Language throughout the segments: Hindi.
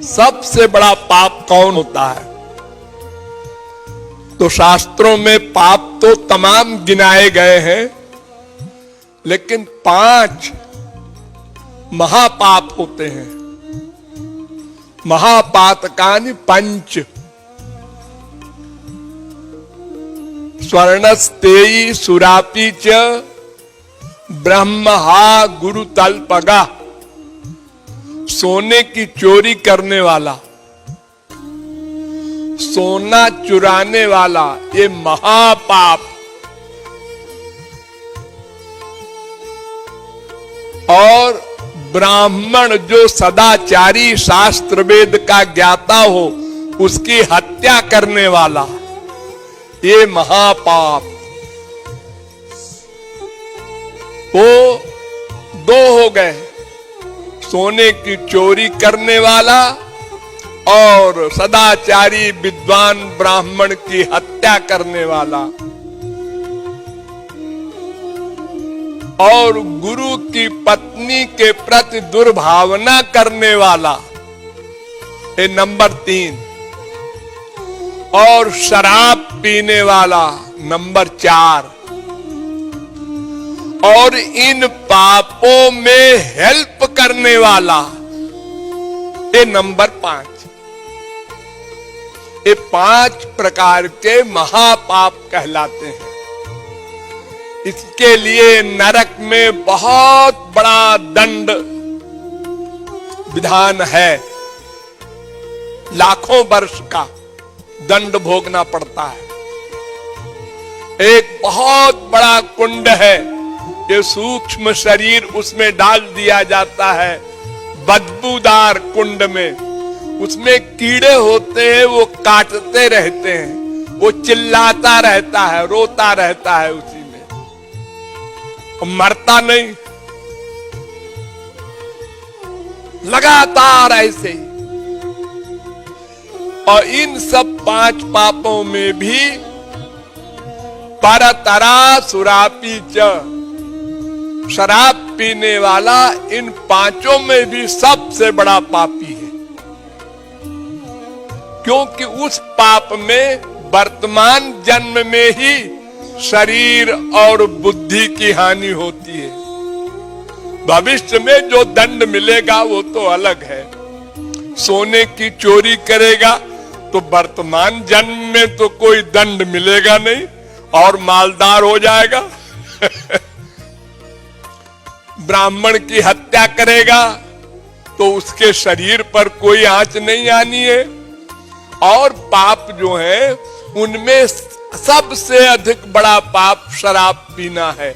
सबसे बड़ा पाप कौन होता है? तो शास्त्रों में पाप तो तमाम गिनाए गए हैं, लेकिन 5 महापाप होते हैं। महापातकानि पंच। स्वर्णस्तेयी सुरापी च ब्रह्महा गुरु तल्पगा। सोने की चोरी करने वाला, सोना चुराने वाला, ये महापाप। और ब्राह्मण जो सदाचारी शास्त्र वेद का ज्ञाता हो, उसकी हत्या करने वाला, ये महापाप। वो 2 हो गए, सोने की चोरी करने वाला और सदाचारी विद्वान ब्राह्मण की हत्या करने वाला। और गुरु की पत्नी के प्रति दुर्भावना करने वाला, ये नंबर 3। और शराब पीने वाला, नंबर 4। और इन पापों में हेल्प करने वाला, ये नंबर 5। ये 5 प्रकार के महापाप कहलाते हैं। इसके लिए नरक में बहुत बड़ा दंड विधान है। लाखों वर्ष का दंड भोगना पड़ता है। एक बहुत बड़ा कुंड है, ये सूक्ष्म शरीर उसमें डाल दिया जाता है, बदबूदार कुंड में। उसमें कीड़े होते हैं, वो काटते रहते हैं, वो चिल्लाता रहता है, रोता रहता है उसी में, मरता नहीं। लगातार ऐसे ही। और इन सब 5 पापों में भी परतरा सुरापी च, शराब पीने वाला इन 5 में भी सबसे बड़ा पापी है। क्योंकि उस पाप में वर्तमान जन्म में ही शरीर और बुद्धि की हानि होती है। भविष्य में जो दंड मिलेगा वो तो अलग है। सोने की चोरी करेगा तो वर्तमान जन्म में तो कोई दंड मिलेगा नहीं और मालदार हो जाएगा। ब्राह्मण की हत्या करेगा तो उसके शरीर पर कोई आंच नहीं आनी है। और पाप जो है उनमें सबसे अधिक बड़ा पाप शराब पीना है,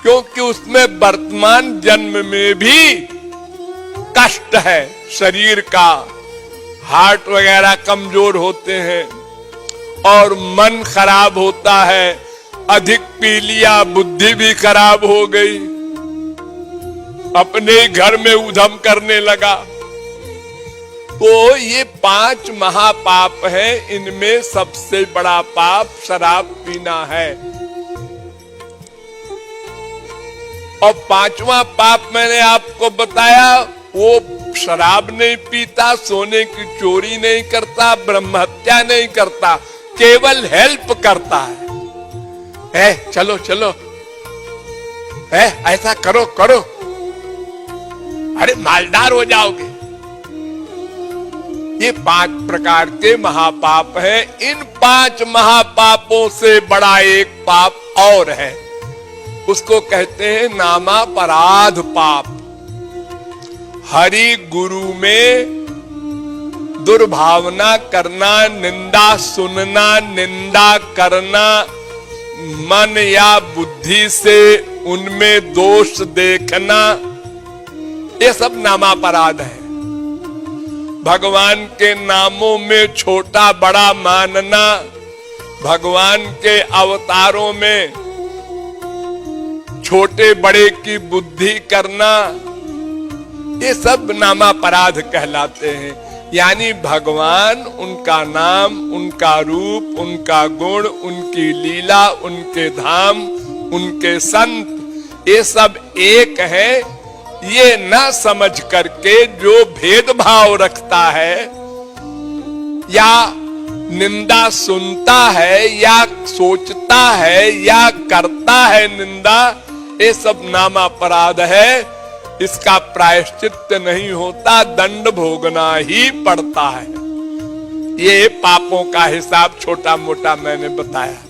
क्योंकि उसमें वर्तमान जन्म में भी कष्ट है। शरीर का हार्ट वगैरह कमजोर होते हैं और मन खराब होता है। अधिक पी लिया, बुद्धि भी खराब हो गई, अपने घर में उधम करने लगा। तो ये 5 महापाप है, इनमें सबसे बड़ा पाप शराब पीना है। और 5वां पाप मैंने आपको बताया, वो शराब नहीं पीता, सोने की चोरी नहीं करता, ब्रह्म हत्या नहीं करता, केवल हेल्प करता है। चलो चलो, ऐसा करो करो, अरे मालदार हो जाओगे। ये 5 प्रकार के महापाप है। इन 5 महापापों से बड़ा एक पाप और है, उसको कहते हैं नामापराध पाप। हरि गुरु में दुर्भावना करना, निंदा सुनना, निंदा करना, मन या बुद्धि से उनमें दोष देखना, ये सब नामापराध है। भगवान के नामों में छोटा बड़ा मानना, भगवान के अवतारों में छोटे बड़े की बुद्धि करना, ये सब नामापराध कहलाते हैं। यानी भगवान, उनका नाम, उनका रूप, उनका गुण, उनकी लीला, उनके धाम, उनके संत, ये सब एक है, ये न समझ करके जो भेदभाव रखता है या निंदा सुनता है या सोचता है या करता है निंदा, ये सब नाम अपराध है। इसका प्रायश्चित नहीं होता, दंड भोगना ही पड़ता है। ये पापों का हिसाब छोटा मोटा मैंने बताया।